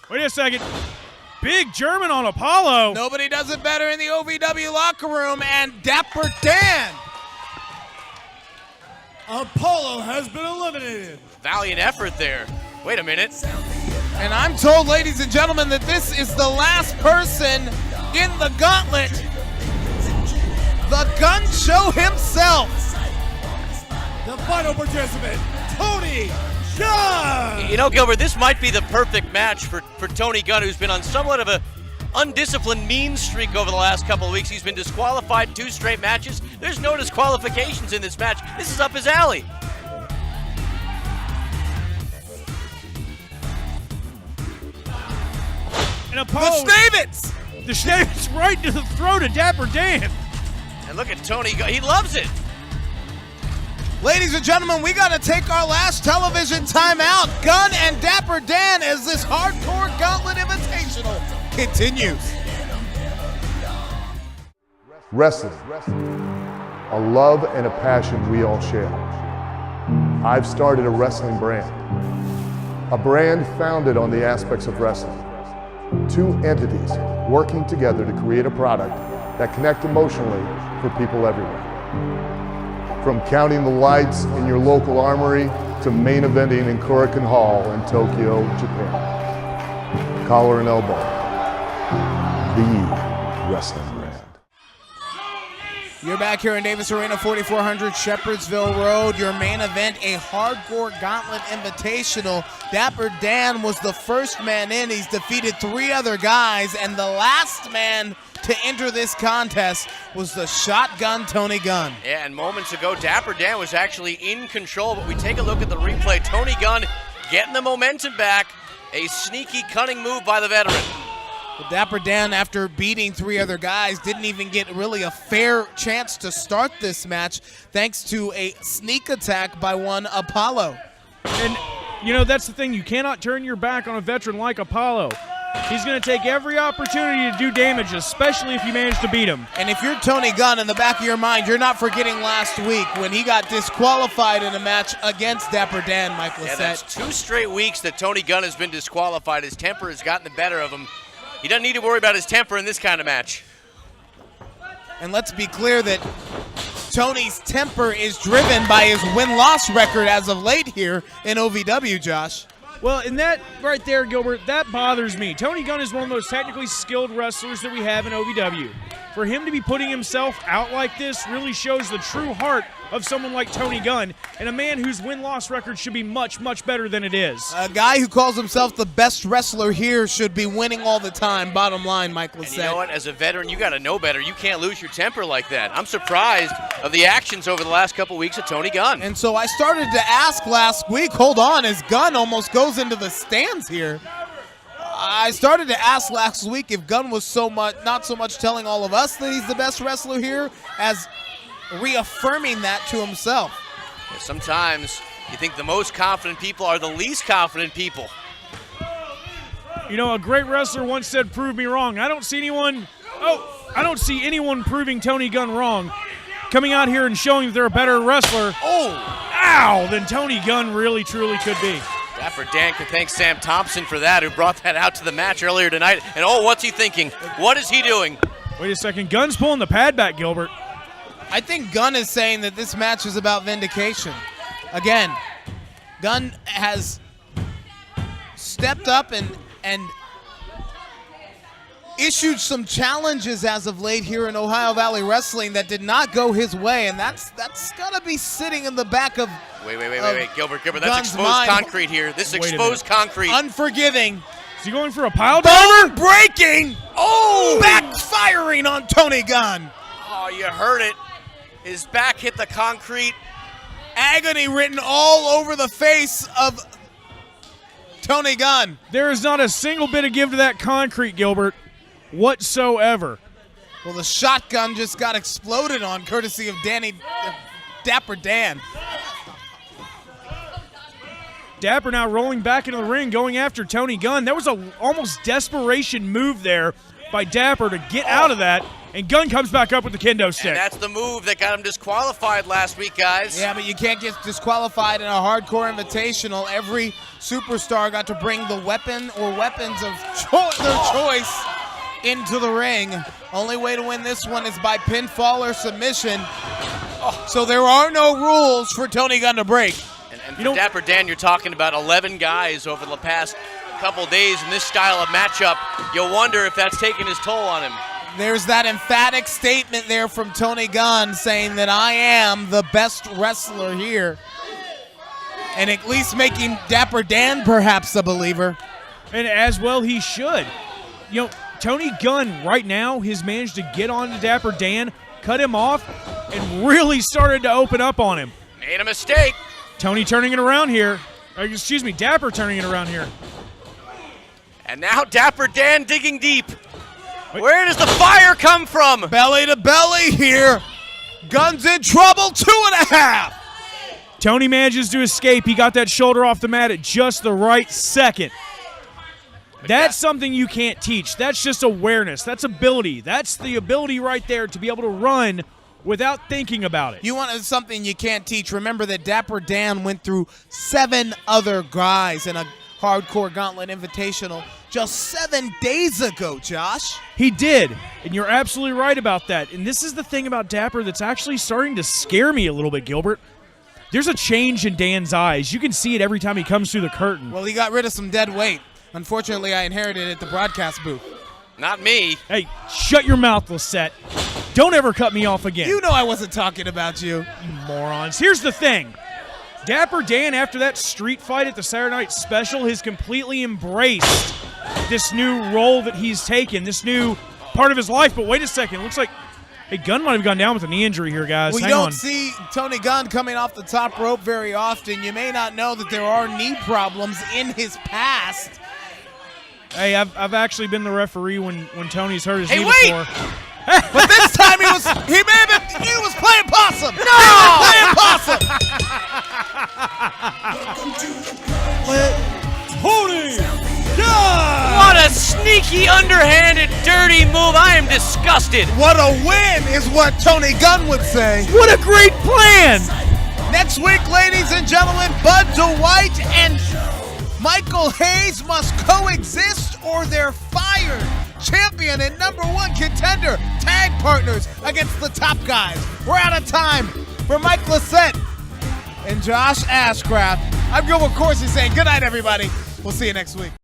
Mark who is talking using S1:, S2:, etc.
S1: Wait a second. Big German on Apollo.
S2: Nobody does it better in the OVW locker room, and Dapper Dan.
S3: Apollo has been eliminated.
S4: Valiant effort there. Wait a minute.
S2: And I'm told, ladies and gentlemen, that this is the last person in the gauntlet. The Gunn Show himself.
S3: The final participant, Tony Gunn.
S4: You know, Gilbert, this might be the perfect match for Tony Gunn, who's been on somewhat of a undisciplined mean streak over the last couple of weeks. He's been disqualified 2 straight matches. There's no disqualifications in this match. This is up his alley.
S1: And Apollo, the Schnavitz right to the throat of Dapper Dan.
S4: And look at Tony Gunn. He loves it.
S2: Ladies and gentlemen, we got to take our last television timeout. Gunn and Dapper Dan as this hardcore gauntlet invitational continues.
S5: Wrestling, a love and a passion we all share. I've started a wrestling brand, a brand founded on the aspects of wrestling. 2 entities working together to create a product that connect emotionally for people everywhere. From counting the lights in your local armory to main eventing in Korakuen Hall in Tokyo, Japan. Collar and elbow, the wrestling brand.
S2: You're back here in Davis Arena, 4400 Shepherdsville Road. Your main event, a hardcore gauntlet invitational. Dapper Dan was the first man in. He's defeated 3 other guys, and the last man to enter this contest was the shotgun Tony Gunn.
S4: Yeah, and moments ago, Dapper Dan was actually in control, but we take a look at the replay. Tony Gunn getting the momentum back. A sneaky, cunning move by the veteran.
S2: Well, Dapper Dan, after beating 3 other guys, didn't even get really a fair chance to start this match thanks to a sneak attack by one Apollo.
S1: And, you know, that's the thing. You cannot turn your back on a veteran like Apollo. He's going to take every opportunity to do damage, especially if you manage to beat him.
S2: And if you're Tony Gunn, in the back of your mind, you're not forgetting last week when he got disqualified in a match against Dapper Dan, Mike Lissette.
S4: Yeah, that's 2 straight weeks that Tony Gunn has been disqualified. His temper has gotten the better of him. He doesn't need to worry about his temper in this kind of match.
S2: And let's be clear that Tony's temper is driven by his win-loss record as of late here in OVW, Josh.
S1: Well, and that right there, Gilbert, that bothers me. Tony Gunn is one of the most technically skilled wrestlers that we have in OVW. For him to be putting himself out like this really shows the true heart of someone like Tony Gunn, and a man whose win-loss record should be much, much better than it is.
S2: A guy who calls himself the best wrestler here should be winning all the time, bottom line, Mike Lissette.
S4: And you know what? As a veteran, you got to know better. You can't lose your temper like that. I'm surprised of the actions over the last couple weeks of Tony Gunn.
S2: And so I started to ask last week, hold on, as Gunn almost goes into the stands here. I started to ask last week if Gunn was not so much telling all of us that he's the best wrestler here as reaffirming that to himself.
S4: Yeah, sometimes you think the most confident people are the least confident people.
S1: You know, a great wrestler once said, "Prove me wrong." I don't see anyone proving Tony Gunn wrong, coming out here and showing that they're a better wrestler. Than Tony Gunn really, truly could be.
S4: Dapper Dan can thank Sam Thompson for that, who brought that out to the match earlier tonight. And what's he thinking? What is he doing?
S1: Wait a second. Gunn's pulling the pad back, Gilbert.
S2: I think Gunn is saying that this match is about vindication. Again, Gunn has stepped up and issued some challenges as of late here in Ohio Valley Wrestling that did not go his way, and that's got to be sitting in the back of
S4: Wait, Gilbert, that's
S2: Gunn's
S4: exposed
S2: mind.
S4: Concrete here. This is exposed concrete.
S2: Unforgiving.
S1: Is he going for a pile driver?
S2: Breaking. Backfiring on Tony Gunn.
S4: Oh, you heard it. His back hit the concrete.
S2: Agony written all over the face of Tony Gunn.
S1: There is not a single bit of give to that concrete, Gilbert, whatsoever.
S2: Well, the shotgun just got exploded on, courtesy of Dapper Dan.
S1: Dapper now rolling back into the ring, going after Tony Gunn. That was a almost desperation move there by Dapper to get out of that And Gunn comes back up with the kendo stick.
S4: And that's the move that got him disqualified last week, guys.
S2: Yeah, but you can't get disqualified in a hardcore invitational. Every superstar got to bring the weapon or weapons of their choice into the ring. Only way to win this one is by pinfall or submission. So there are no rules for Tony Gunn to break.
S4: And for Dapper Dan, you're talking about 11 guys over the past couple days in this style of matchup. You'll wonder if that's taken his toll on him.
S2: There's that emphatic statement there from Tony Gunn saying that I am the best wrestler here. And at least making Dapper Dan perhaps a believer.
S1: And as well he should. You know, Tony Gunn right now has managed to get on to Dapper Dan, cut him off, and really started to open up on him.
S4: Made a mistake.
S1: Tony turning it around here. Excuse me, Dapper turning it around here.
S4: And now Dapper Dan digging deep. Where does the fire come from?
S2: Belly to belly here. Gunn's in trouble, 2.5.
S1: Tony manages to escape. He got that shoulder off the mat at just the right second. That's something you can't teach. That's just awareness. That's ability. That's the ability right there to be able to run without thinking about it.
S2: You want something you can't teach. Remember that Dapper Dan went through 7 other guys in a hardcore gauntlet invitational just 7 days ago, Josh.
S1: He did, and you're absolutely right about that. And this is the thing about Dapper that's actually starting to scare me a little bit, Gilbert. There's a change in Dan's eyes. You can see it every time he comes through the curtain.
S2: Well, he got rid of some dead weight. Unfortunately, I inherited it at the broadcast booth.
S4: Not me.
S1: Hey, shut your mouth, Lisette. Don't ever cut me off again.
S2: You know I wasn't talking about you.
S1: You morons. Here's the thing. Dapper Dan, after that street fight at the Saturday Night Special, has completely embraced this new role that he's taken, this new part of his life. But wait a second. Looks like Gunn might have gone down with a knee injury here, guys.
S2: Well, you don't see Tony Gunn coming off the top rope very often. You may not know that there are knee problems in his past.
S1: Hey, I've actually been the referee when Tony's hurt his knee
S4: wait!
S1: before.
S2: But this time he was playing possum.
S4: No!
S2: Playing possum.
S3: Tony Gunn!
S4: What a sneaky, underhanded, dirty move. I am disgusted.
S2: What a win is what Tony Gunn would say.
S1: What a great plan!
S2: Next week, ladies and gentlemen, Bud DeWhite and Michael Hayes must coexist or they're fired. Champion and #1 contender, tag partners against the top guys. We're out of time. For Mike Lisette and Josh Ashcraft, I'm Gilbert Corsi saying good night, everybody. We'll see you next week.